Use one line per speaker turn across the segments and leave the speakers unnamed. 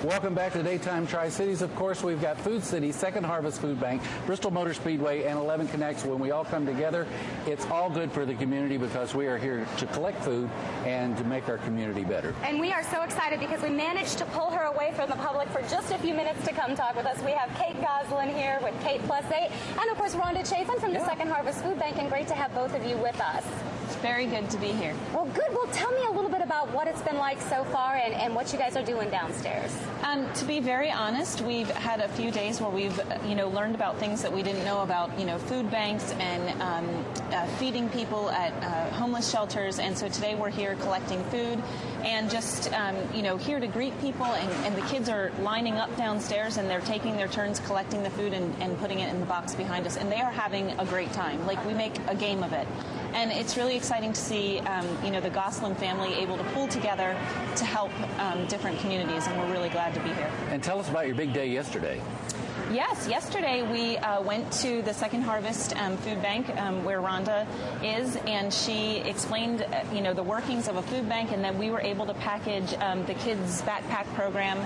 Welcome back to Daytime Tri-Cities. Of course, we've got Food City, Second Harvest Food Bank, Bristol Motor Speedway, and 11 Connects. When we all come together, it's all good for the community because we are here to collect food and to make our community better.
And we are so excited because we managed to pull her away from the public for just a few minutes to come talk with us. We have Kate Gosselin here with Kate Plus 8, and of course Rhonda Chafin from the Second Harvest Food Bank, and great to have both of you with us.
It's very good to be here.
Well, good. Well, tell me a little bit about what it's been like so far and what you guys are doing downstairs.
To be very honest, we've had a few days where we've, learned about things that we didn't know about, food banks and feeding people at homeless shelters. And so today we're here collecting food and just, here to greet people. And the kids are lining up downstairs and they're taking their turns collecting the food and putting it in the box behind us. And they are having a great time. Like, we make a game of it. And it's really exciting to see, the Gosselin family able to pull together to help different communities, and we're really glad to be here.
And tell us about your big day yesterday.
Yes, yesterday we went to the Second Harvest Food Bank where Rhonda is, and she explained, the workings of a food bank, and then we were able to package the kids' backpack program,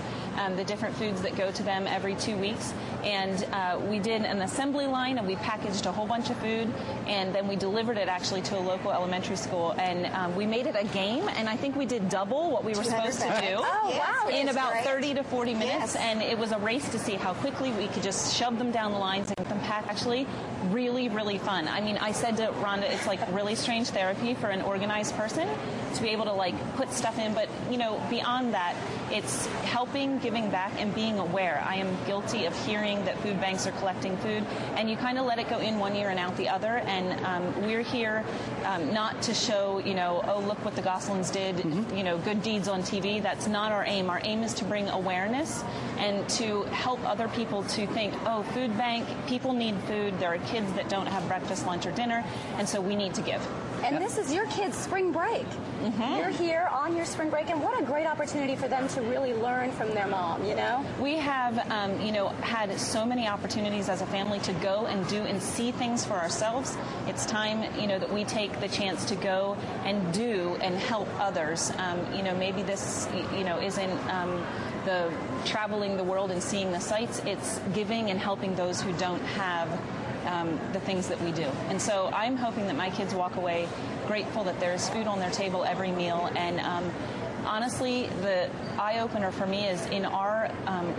the different foods that go to them every 2 weeks. And we did an assembly line, and we packaged a whole bunch of food, and then we delivered it actually to a local elementary school. And we made it a game, and I think we did double what we were supposed to do.
Oh, wow.
In about 30 to 40 minutes, and it was a race to see how quickly we could just shove them down the lines and get them packed. Actually, really, really fun. I mean, I said to Rhonda, it's like really strange therapy for an organized person to be able to put stuff in, but beyond that, it's helping, giving back, and being aware. I am guilty of hearing that food banks are collecting food, and you kind of let it go in one ear and out the other. And we're here not to show, oh, look what the Gosselins did, good deeds on TV. That's not our aim. Our aim is to bring awareness and to help other people to think, oh, food bank, people need food. There are kids that don't have breakfast, lunch, or dinner, and so we need to give.
And this is your kids' spring break. Mm-hmm. You're here on your spring break, and what a great opportunity for them to really learn from their mom,
We have, had so many opportunities as a family to go and do and see things for ourselves. It's time, that we take the chance to go and do and help others. Maybe this, isn't the traveling the world and seeing the sights. It's giving and helping those who don't have the things that we do. And so I'm hoping that my kids walk away grateful that there's food on their table every meal. And honestly, the eye-opener for me is in our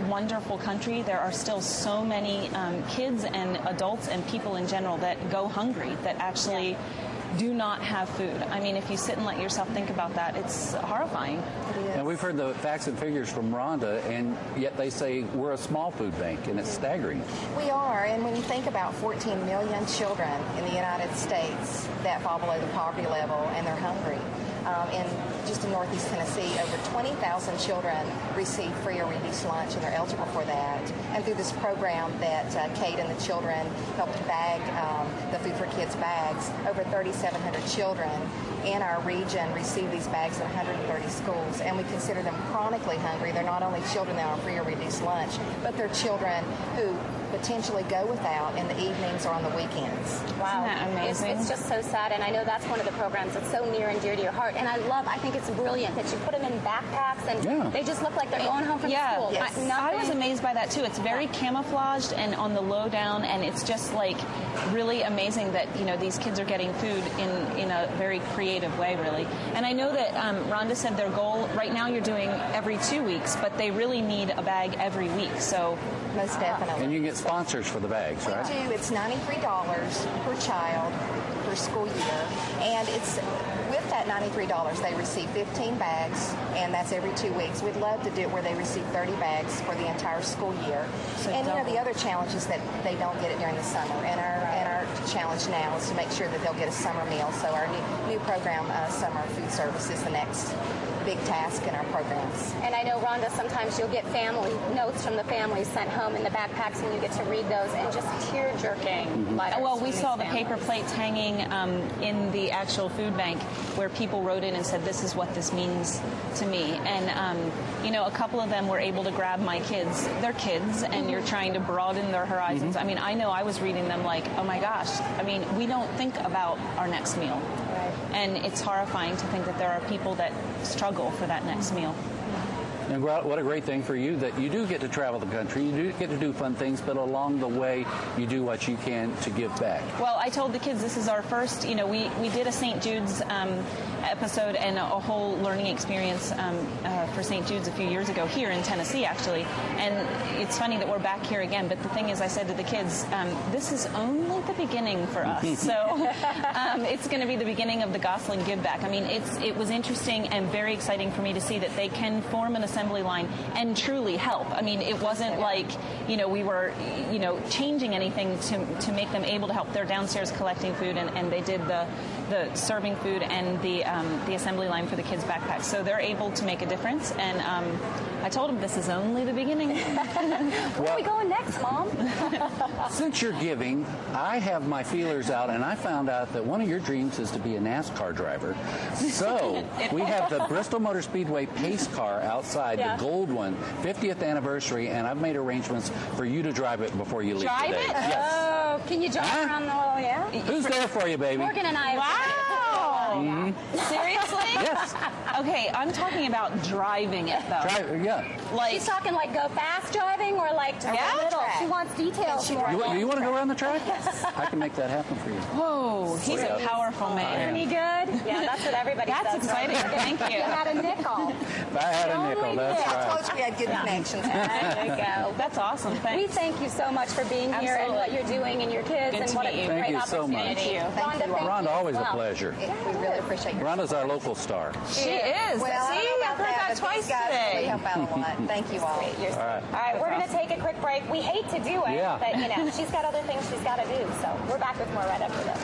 wonderful country, there are still so many kids and adults and people in general that go hungry, that actually do not have food. I mean, if you sit and let yourself think about that, it's horrifying.
And we've heard the facts and figures from Rhonda, and yet they say we're a small food bank, and it's staggering.
We are, and when you think about 14 million children in the United States that fall below the poverty level and they're hungry, just in Northeast Tennessee, over 20,000 children receive free or reduced lunch, and they're eligible for that. And through this program that Kate and the children helped bag the Food for Kids bags, over 3,700 children in our region receive these bags in 130 schools, and we consider them chronically hungry. They're not only children that are on free or reduced lunch, but they're children who potentially go without in the evenings or on the weekends.
Wow.
Isn't that amazing?
It's just so sad, and I know that's one of the programs that's so near and dear to your heart. And I think it's brilliant that you put them in backpacks, and they just look like they're going home from school.
Yes. I was amazed by that, too. It's very camouflaged and on the low down, and it's just really amazing that, these kids are getting food in a very creative way, really. And I know that Rhonda said their goal, right now you're doing every 2 weeks, but they really need a bag every week, so...
Most definitely.
And you can get sponsors for the bags, right?
We do. It's $93 per child per school year. And it's with that $93, they receive 15 bags, and that's every 2 weeks. We'd love to do it where they receive 30 bags for the entire school year. So and the other challenge is that they don't get it during the summer. And our challenge now is to make sure that they'll get a summer meal. So our new program, Summer Food Service, is the next big task in our programs.
And I know, Rhonda, sometimes you'll get family notes from the families sent home in the backpacks, and you get to read those, and just tear-jerking letters.
Well, we saw the paper plates hanging in the actual food bank where people wrote in and said, this is what this means to me. And, a couple of them were able to grab my kids. They're kids, and you're trying to broaden their horizons. I mean, I know I was reading them like, oh my gosh. I mean, we don't think about our next meal. Right. And it's horrifying to think that there are people that struggle for that next meal.
And what a great thing for you that you do get to travel the country. You do get to do fun things, but along the way, you do what you can to give back.
Well, I told the kids this is our first, we did a St. Jude's episode and a whole learning experience for St. Jude's a few years ago here in Tennessee, actually. And it's funny that we're back here again, but the thing is, I said to the kids, this is only the beginning for us. So it's going to be the beginning of the Gosselin Give Back. I mean, it was interesting and very exciting for me to see that they can form an assembly line and truly help. I mean, it wasn't like, we were, changing anything to make them able to help. They're downstairs collecting food, and they did the serving food and the assembly line for the kids' backpacks. So they're able to make a difference, and I told them this is only the beginning.
Where are we going next, Mom?
Since you're giving, I have my feelers out, and I found out that one of your dreams is to be a NASCAR driver. So we have the Bristol Motor Speedway pace car outside, the gold one, 50th anniversary, and I've made arrangements for you to drive it before you leave
Drive
today.
it?
Yes.
Oh, can you drive around the whole,
Who's there for you, baby?
Morgan and I.
Wow. Seriously?
Yes.
Okay, I'm talking about driving it, though.
She's talking like go fast driving or like to little. She wants details.
You want to go around the track? Yes. I can make that happen for you.
Whoa, he's a powerful man.
Isn't he good? Yeah, that's what everybody says.
That's exciting. Thank you.
You had a nickel.
I had a nickel. That's
I
right.
told you we had good connections.
There you go.
That's awesome.
We
Thanks.
thank you so much for being here and what you're doing and your kids
Good
and
to
what
meet
a
you.
great
Thank you so much.
opportunity.
Thank you.
Rhonda, thank you.
Rhonda, always
as
a
well.
pleasure.
We really appreciate your
Rhonda's our local star.
She is.
Well, I
See,
don't know
I've
about
heard that
but
twice
these guys
today.
really help out a lot. Thank you all.
All
All right, we're going to take a quick break. We hate to do it,
Yeah.
but she's got other things she's got to do. So we're back with more right after this.